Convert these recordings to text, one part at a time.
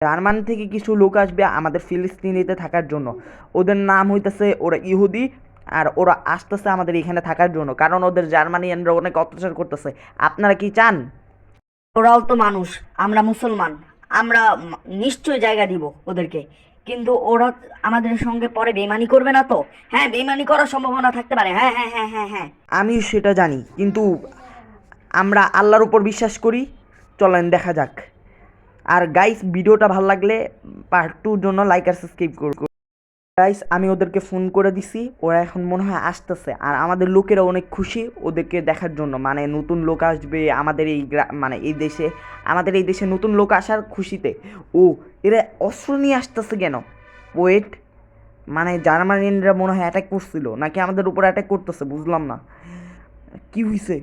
Germany থেকে কিছু লোক আসবে আমাদের ফিলিস্তিনিতে থাকার জন্য। ওদের নাম হইতেছে ওরা ইহুদি, আর ওরা আসতেছে আমাদের এখানে থাকার জন্য, কারণ ওদের জার্মানিয়ানরা অনেক অত্যাচার করতেছে। আপনারা কি চান? ওরাও তো মানুষ, আমরা মুসলমান, আমরা নিশ্চয় জায়গা দিব ওদেরকে। কিন্তু ওরা আমাদের সঙ্গে পরে বেইমানি করবে না তো? হ্যাঁ, বেইমানি করার সম্ভাবনা থাকতে পারে। হ্যাঁ, হ্যাঁ, হ্যাঁ, হ্যাঁ, হ্যাঁ। আমি সেটা জানি, কিন্তু আমরা আল্লাহর উপর বিশ্বাস করি। চলেন দেখা যাক। আর গাইস, ভিডিওটা ভালো লাগলে পার্ট 2 জন্য লাইক আর সাবস্ক্রাইব করুন। গাইস, আমি ওদেরকে ফোন করে দিছি, ওরা এখন মনে হয় আসতেছে। আর আমাদের লোকেরা অনেক খুশি ওদেরকে দেখার জন্য, মানে নতুন লোক আসবে আমাদের এই মানে এই দেশে, আমাদের এই দেশে নতুন লোক আসার খুশিতে। ও, এরা অস্ত্র নিয়ে আসতেছে কেন? ওয়েট, মানে জার্মানিরা মনে হয় অ্যাটাক করছিল, নাকি আমাদের উপর অ্যাটাক করতেছে, বুঝলাম না কি হয়েছে।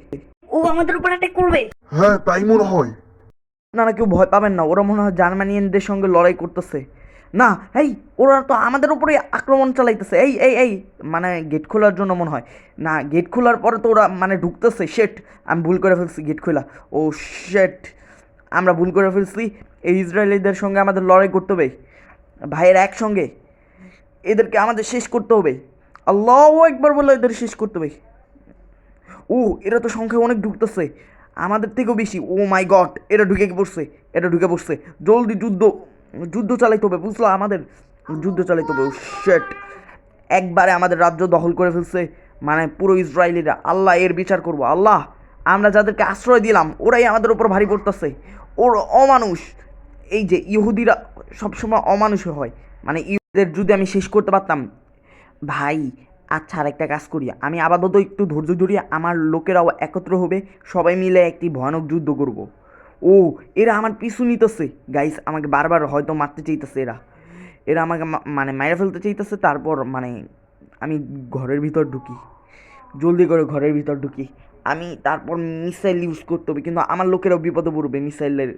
ও আমাদের উপর অ্যাটাক করবে? হ্যাঁ, তাই মনে হয়। আপনারা কেউ ভয় পাবেন না, ওরা মনে হয় জার্মানিয়ানদের সঙ্গে লড়াই করতেছে। না, এই ওরা তো আমাদের উপরে আক্রমণ চালাইতেছে। এই এই এই মানে গেট খোলার জন্য মনে হয়। না, গেট খোলার পরে তো ওরা মানে ঢুকতেছে। শেট, আমি ভুল করে ফেলছি গেট খোলা। ও শেট, আমরা ভুল করে ফেলছি। এই ইসরায়েলিদের সঙ্গে আমাদের লড়াই করতে হবে ভাইয়ের, একসঙ্গে এদেরকে আমাদের শেষ করতে হবে। আল্লাহু একবার বলে এদের শেষ করতে হবে। ও, এরা তো সংখ্যায় অনেক ঢুকতেছে, আমাদের থেকেও বেশি। ও মাই গড, এরা ঢুকে পড়ছে, এটা ঢুকে পড়ছে। জলদি যুদ্ধ যুদ্ধ চালাইতে হবে, বুঝলো? আমাদের যুদ্ধ চালাইতে হবে। ও শেট, একবারে আমাদের রাজ্য দখল করে ফেলছে, মানে পুরো ইসরায়েলিরা। আল্লাহ এর বিচার করবো। আল্লাহ, আমরা যাদেরকে আশ্রয় দিলাম ওরাই আমাদের উপর ভারী পড়তেছে। ওর অমানুষ। এই যে ইহুদিরা সবসময় অমানুষ হয়, মানে ইহুদিদের যদি আমি শেষ করতে পারতাম ভাই। আচ্ছা, আর একটা কাজ করি, আমি আপাতত একটু ধৈর্য ধরি, আমার লোকেরাও একত্র হবে, সবাই মিলে একটি ভয়ানক যুদ্ধ করব। ও, এরা আমার পিছু নিতেছে গাইস, আমাকে বারবার হয়তো মারতে চাইতেছে। এরা এরা আমাকে মানে মাইরে ফেলতে চাইতেছে। তারপর মানে আমি ঘরের ভিতর ঢুকি, জলদি করে ঘরের ভিতর ঢুকি আমি। তারপর মিসাইল ইউজ করতে হবে, কিন্তু আমার লোকেরাও বিপদে পড়বে। মিসাইলের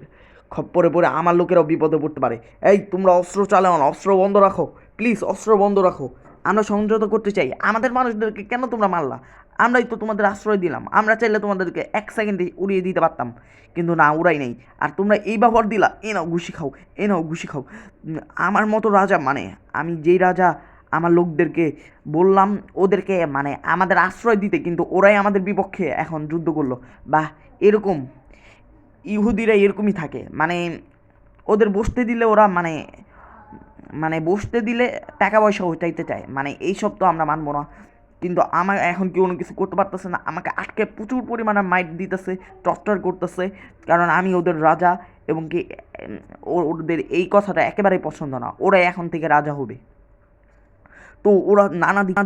খপ্পরে পড়ে আমার লোকেরাও বিপদে পড়তে পারে। এই তোমরা অস্ত্র চালাও না, অস্ত্র বন্ধ রাখো প্লিজ, অস্ত্র বন্ধ রাখো। আমরা সংযত করতে চাই। আমাদের মানুষদেরকে কেন তোমরা মারলা? আমরাই তো তোমাদের আশ্রয় দিলাম, আমরা চাইলে তোমাদেরকে 1 সেকেন্ডে উড়িয়ে দিতে পারতাম, কিন্তু না, উড়াই নেই। আর তোমরা এই ব্যবহার দিলা, এ নাও ঘুষি খাও, এ নাও ঘুষি খাও। আমার মতো রাজা, মানে আমি যেই রাজা, আমার লোকদেরকে বললাম ওদেরকে মানে আমাদের আশ্রয় দিতে, কিন্তু ওরাই আমাদের বিপক্ষে এখন যুদ্ধ করলো। বা এরকম ইহুদিরা এরকমই থাকে, মানে ওদের বসতে দিলে ওরা মানে মানে বসতে দিলে টাকা পয়সা উঠাইতে চায়, মানে এইসব তো আমরা মানবো না। কিন্তু আমার এখন কেউ কোনো কিছু করতে পারতেছে না, আমাকে আটকে প্রচুর পরিমাণে মাইট দিতেছে, টর্চার করতেছে, কারণ আমি ওদের রাজা। এবং কি ওদের এই কথাটা একেবারেই পছন্দ না, ওরা এখন থেকে রাজা হবে। তো ওরা নানা দিক।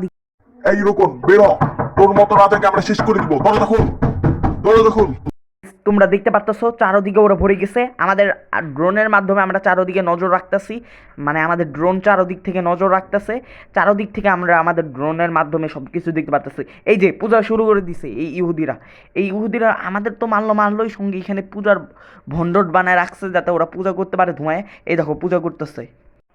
এই রকম বেরো, তোর মতো রাজাকে আমরা শেষ করে দিব। দরজা খুল, দরজা খুল। তোমরা দেখতে পারতেছো চারোদিকে ওরা ভরে গেছে। আমাদের ড্রোনের মাধ্যমে আমরা চারোদিকে নজর রাখতেছি, মানে আমাদের ড্রোন চারোদিক থেকে নজর রাখতেছে। চারোদিক থেকে আমরা আমাদের ড্রোনের মাধ্যমে সব কিছু দেখতে পারতেছি। এই যে পূজা শুরু করে দিছে এই ইহুদিরা। এই ইহুদিরা আমাদের তো মারলোই সঙ্গে এখানে পূজার ভণ্ডট বানায় রাখছে, যাতে ওরা পূজা করতে পারে ধোঁয়ায়। এই দেখো পূজা করতেছে।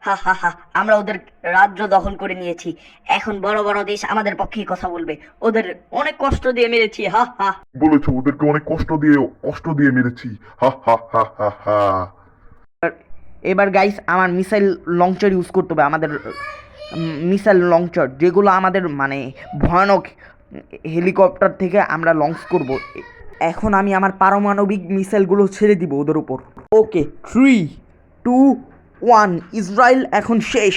হা হা হা, আমরা ওদের রাজ্য দখল করে নিয়েছি। এখন বড় বড় দেশ আমাদের পক্ষেই কথা বলবে। ওদের অনেক কষ্ট দিয়ে মেরেছি। হা হা। বলেছো ওদেরকে অনেক কষ্ট দিয়ে মেরেছি। হা হা হা হা হা। এবার গাইস, আমার মিসাইল লঞ্চার ইউজ করতে হবে। আমাদের মিসাইল লঞ্চার, যেগুলো আমাদের মানে ভয়ানক হেলিকপ্টার থেকে আমরা লঞ্চ করব। এখন আমি আমার পারমাণবিক মিসাইলগুলো ছেড়ে দিব ওদের উপর। ওকে, 3, 2, 1, ইসরায়েল এখন শেষ।